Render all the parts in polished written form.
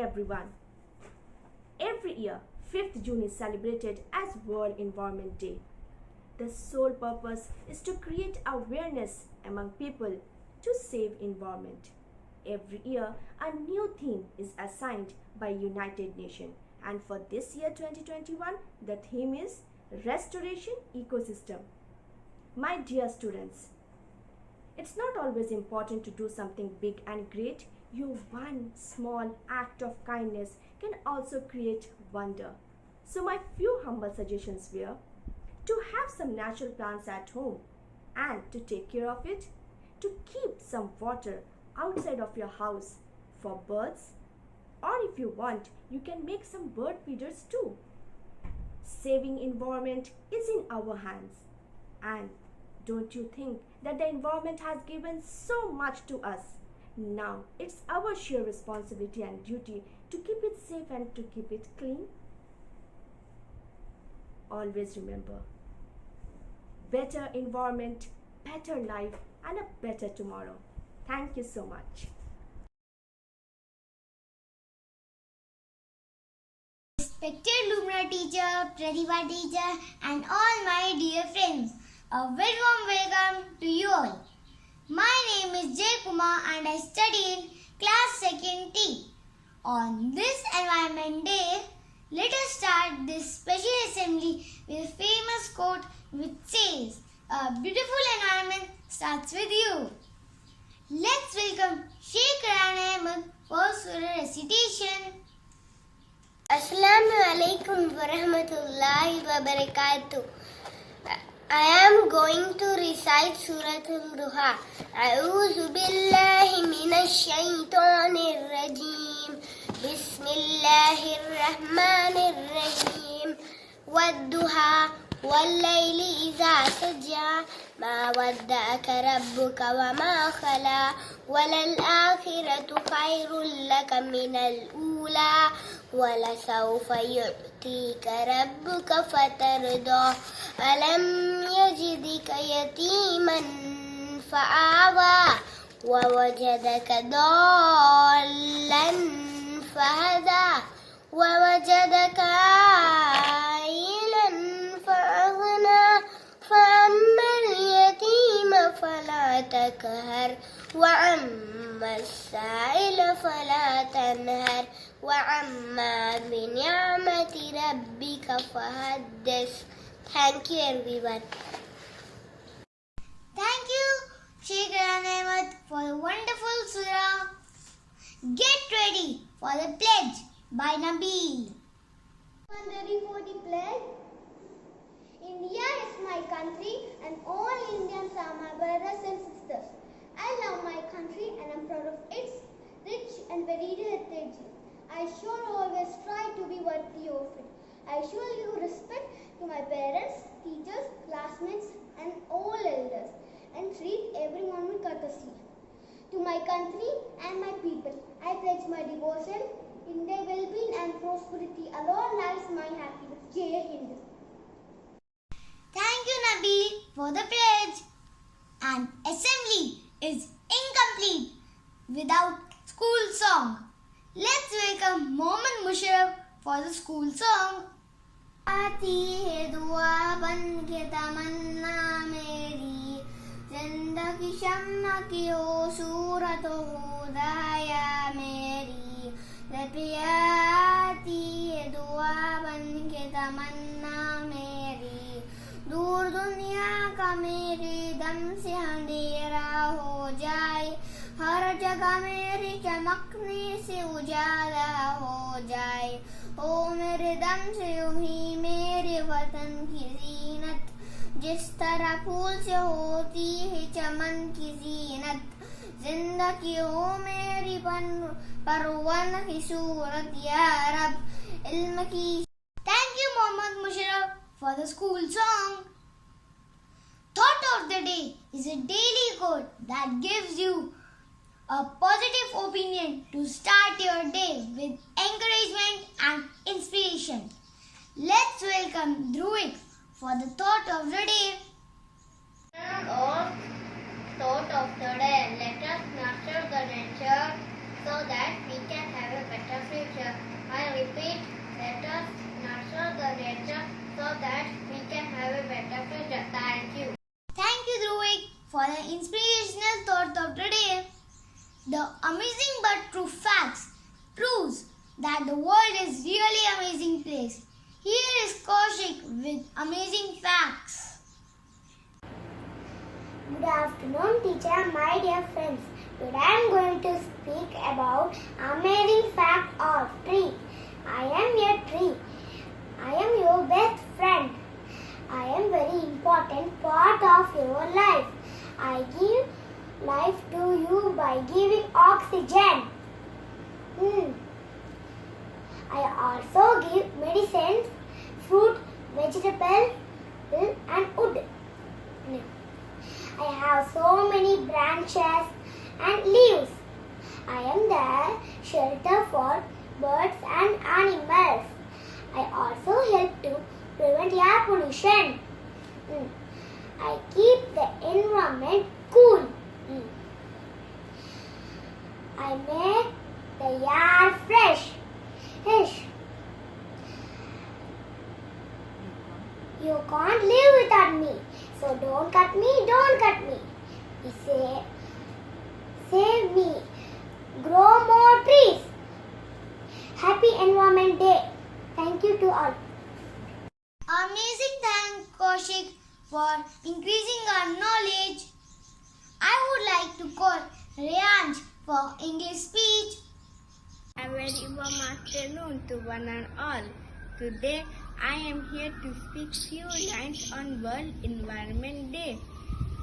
everyone. Every year, 5th June is celebrated as World Environment Day. The sole purpose is to create awareness among people to save environment. Every year, a new theme is assigned by United Nations, and for this year 2021, the theme is Restoration Ecosystem. My dear students, it's not always important to do something big and great. Your one small act of kindness can also create wonder. So my few humble suggestions were to have some natural plants at home and to take care of it, to keep some water outside of your house for birds, or if you want, you can make some bird feeders too. Saving environment is in our hands, and don't you think that the environment has given so much to us? Now it's our sheer responsibility and duty to keep it safe and to keep it clean. Always remember, better environment, better life, and a better tomorrow. Thank you so much. Respected Lubna teacher, Pratibha teacher, and all my dear friends, a very warm welcome to you all. My name is Jay Kumar and I study in class 2nd T. On this Environment Day, let us start this special assembly with a famous quote which says, "A beautiful environment starts with you." Let's welcome Sheikh Rana Ahmed for Surah recitation. Assalamu alaikum wa rahmatullahi wa barakatuh. I am going to recite Surah Al-Duha. A'udhu billahi minash shaitanir rajim. Bismillahir rahmanir rahim. Wad-duha wal-layli idha saja. Ma wadda'aka rabbuka wa ma khala. Walal-akhiratu khairul laka minal ula. وَلَسَوْفَ يُعْطِيكَ رَبُّكَ فَتَرْضَى أَلَمْ يَجِدْكَ يَتِيمًا فَآوَى وَوَجَدَكَ ضَالًّا فَهَدَى وَوَجَدَكَ عَائِلًا فَأَغْنَى فَأَمَّا الْيَتِيمَ فَلَا تَقْهَرْ وَأَمَّا السَّائِلَ فَلَا تَنْهَرْ وَأَمَّا بِنِعْمَةِ رَبِّكَ فَحَدِّثْ. Thank you everyone. Thank you, Sheikh Rana Ahmed, for the wonderful surah. Get ready for the pledge by Nabil. Ready for the pledge? India is my country and all Indians are my brothers and sisters. I love my country and am proud of its rich and varied heritage. I sure always try to be worthy of it. I sure give respect to my parents, teachers, classmates and all elders and treat everyone with courtesy. To my country and my people, I pledge my devotion. In their well-being and prosperity alone lies my happiness. Jai Hind. Thank you, Nabil, for the pledge. And assembly is incomplete without school song. Let's welcome Mohammed Musharraf for the school song. आती है दुआ बन के तमन्ना मेरी जिंदगी शम्मा की हो सूरत हो दाया मेरी रबिया आती है दुआ बन के तमन्ना मेरी दूर दुनिया का मेरे दम से अंधेरा हो जाए हर जगह मेरी चमकने से उजाला हो जाए ओ मेरे दम से यूं ही मेरे वतन की जीनत जिस तरह फूल से होती है चमन की जीनत जिंदगी हो मेरी परवन की सूरत या रब इल्म की. Thank you, Mohammed Musharraf, for the school song. Thought of the day is a daily quote that gives you a positive opinion to start your day with encouragement and inspiration. Let's welcome Dhruik for the thought of the day. Or thought of the day. Let us nurture the nature so that we can have a better future. I repeat, let us nurture the nature so that we can have a better future. Thank you. Thank you, Dhruv, for the inspirational thought of today. The amazing but true facts proves that the world is really amazing place. Here is Kaushik with amazing facts. Good afternoon, teacher, my dear friends. Today I am going to speak about amazing fact of tree. I am a tree. I am your best friend. I am very important part of your life. I give life to you by giving oxygen. I also give medicines, fruit, vegetable, and wood. I have so many branches and leaves. I am the shelter for birds and animals. I also help to prevent air pollution. I keep the environment cool. I make the air fresh. You can't live without me. So don't cut me. Save me. Grow more trees. Happy Environment Day. Thank you to all. Amazing, thanks Kaushik for increasing our knowledge. I would like to call Rayanj for English speech. A very warm afternoon to one and all. Today I am here to speak few lines on World Environment Day.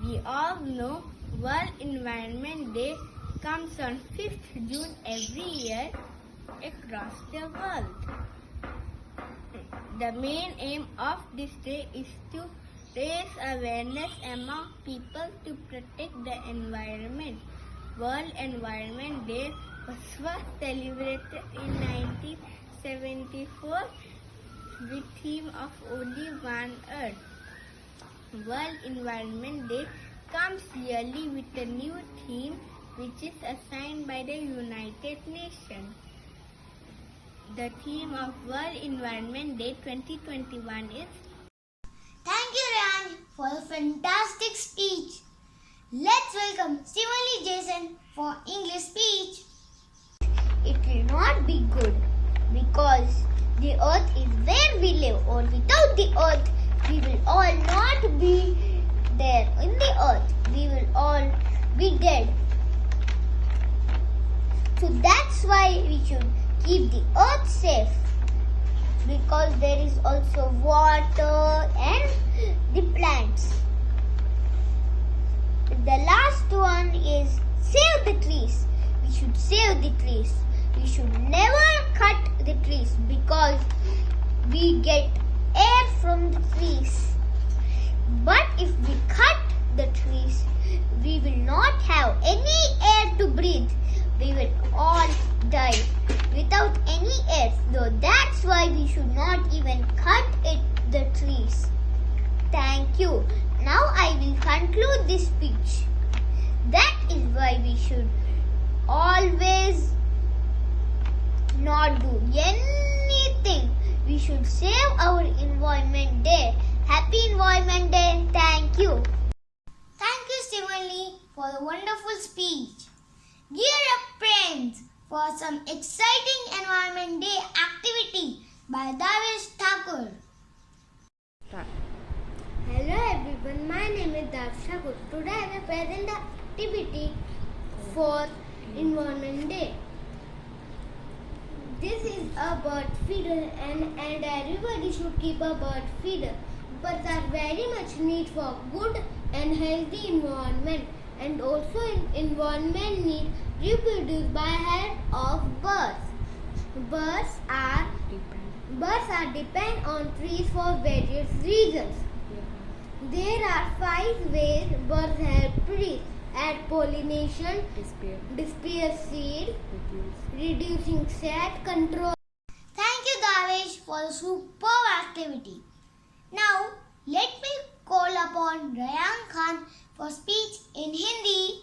We all know World Environment Day comes on 5th June every year across the world. The main aim of this day is to raise awareness among people to protect the environment. World Environment Day was first celebrated in 1974 with theme of Only One Earth. World Environment Day comes yearly with a new theme which is assigned by the United Nations. The theme of World Environment Day 2021 is Thank you, Rayanj, for a fantastic speech. Let's welcome Simali Jason for English speech. It will not be good because the earth is where we live, or without the earth we will all not be there in the earth. We will all be dead. So that's why we should keep the earth safe, because there is also water and the plants. The last one is save the trees. We should save the trees. We should never cut the trees because we get air from the trees. But if we cut the trees, we will not have any air to breathe. We will all die without any air. So that's why we should not even cut the trees. Thank you. Now I will conclude this speech. That is why we should always not do anything. We should save our Environment Day. Happy Environment Day. Thank you. Thank you, Simali, for the wonderful speech. Gear up, friends, for some exciting Environment Day activity by Davish Thakur. Hello everyone, my name is Darsha Gut. Today I will present the activity for Environment Day. This is a bird feeder and everybody should keep a bird feeder. Birds are very much need for good and healthy environment, and also environment need reproduced by head of birds. Birds are depend on trees for various reasons. There are 5 ways birds help trees: add pollination, disperse seed, reducing shade, control. Thank you, Davish, for the superb activity. Now, let me call upon Rayan Khan for speech in Hindi.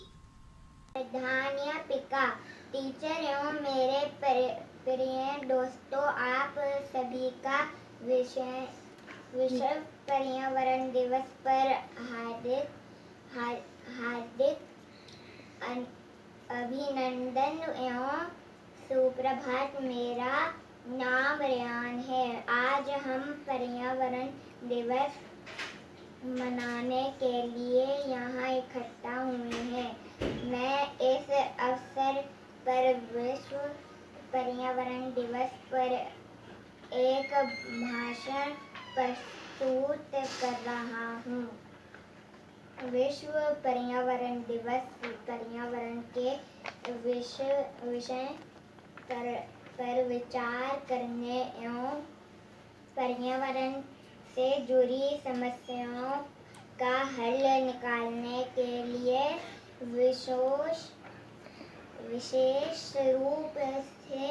Dhania Pika teacher एवं मेरे प्रिय दोस्तों, आप सभी का विश्व पर्यावरण दिवस पर हार्दिक अभिनंदन एवं सुप्रभात। मेरा नाम रेयान है। आज हम पर्यावरण दिवस मनाने के लिए यहाँ इकट्ठा हुए हैं। मैं इस अवसर पर विश्व पर्यावरण दिवस पर एक भाषण प्रस्तुत कर रहा हूँ। विश्व पर्यावरण दिवस पर्यावरण के विषय पर विचार करने एवं पर्यावरण से जुड़ी समस्याओं का हल निकालने के लिए विशेष रूप से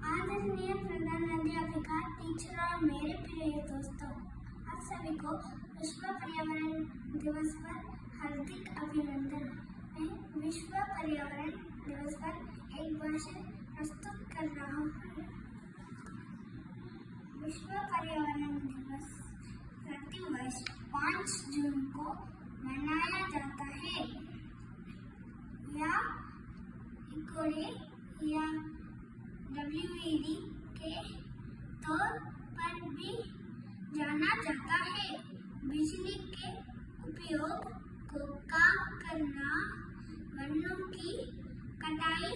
आदरणीय प्रधानाध्यापिका, टीचर और मेरे प्रिय दोस्तों, आप सभी को विश्व पर्यावरण दिवस पर हार्दिक अभिनंदन। मैं विश्व पर्यावरण दिवस पर एक भाषण प्रस्तुत कर रहा हूँ। विश्व पर्यावरण दिवस प्रतिवर्ष 5 जून को मनाया जाता है। यह इकोडे या WED के तौर पर भी जाना जाता है। बिजली के उपयोग को कम करना, वनों की कटाई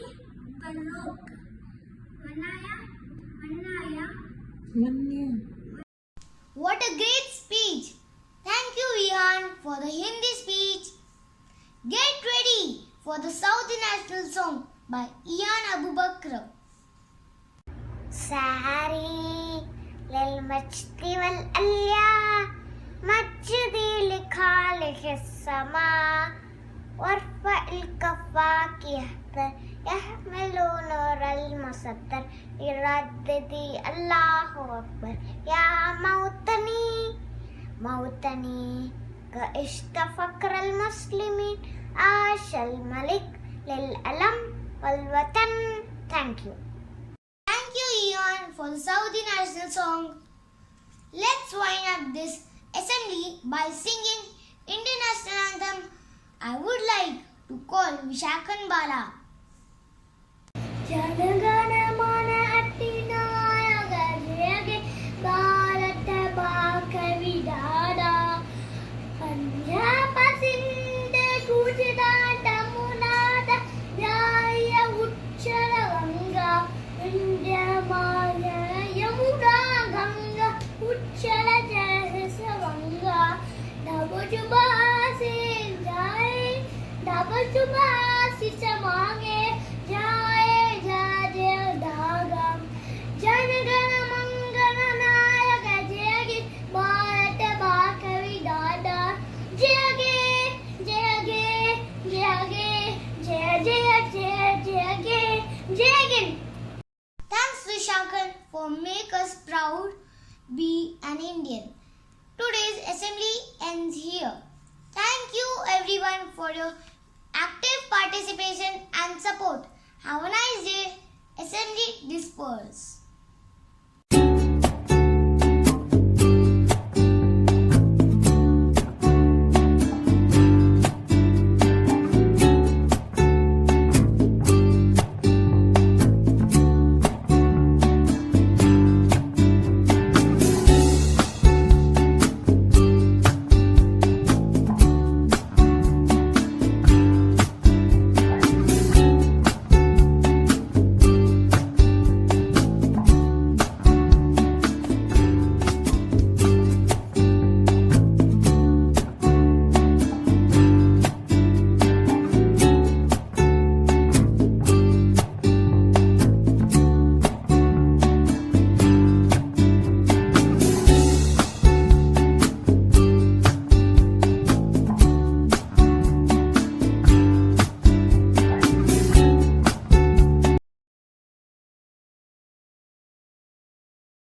पर रोक, What a great speech! Thank you, Ian, for the Hindi speech. Get ready for the Saudi National Song by Ian Abu Bakr. سحري للمجد والأليا مجدي لخالق السماء وارفع الكفاك يحمل نور المصدر يرددي الله أكبر يا موطني كعشت فقر المسلمين عاش الملك للألم والوطن. Thank you. Thank you, Ian, for the Saudi National Song. Let's wind up this assembly by singing Indian National Anthem. I would like to call Vishakhan Bala. Jana Gana Mana अतिनायक जय हे भारत भाग्य विधाता पंजाब सिंध गुजरात यमुना जय उच्चल Ganga Vindhya my Yamuna Ganga उच्चल जय गंगा नव जुबासी समागे जाए जय धागा जनगण मंगल नायक जय भारत भाग्य विधाता जय गे जय गे जय गे जय जय जय जय गे जय गे. Thanks, Vishakhan, for making us proud be an Indian. Today's assembly ends here. Thank you everyone for your active participation and support. Have a nice day. Assembly dispersed.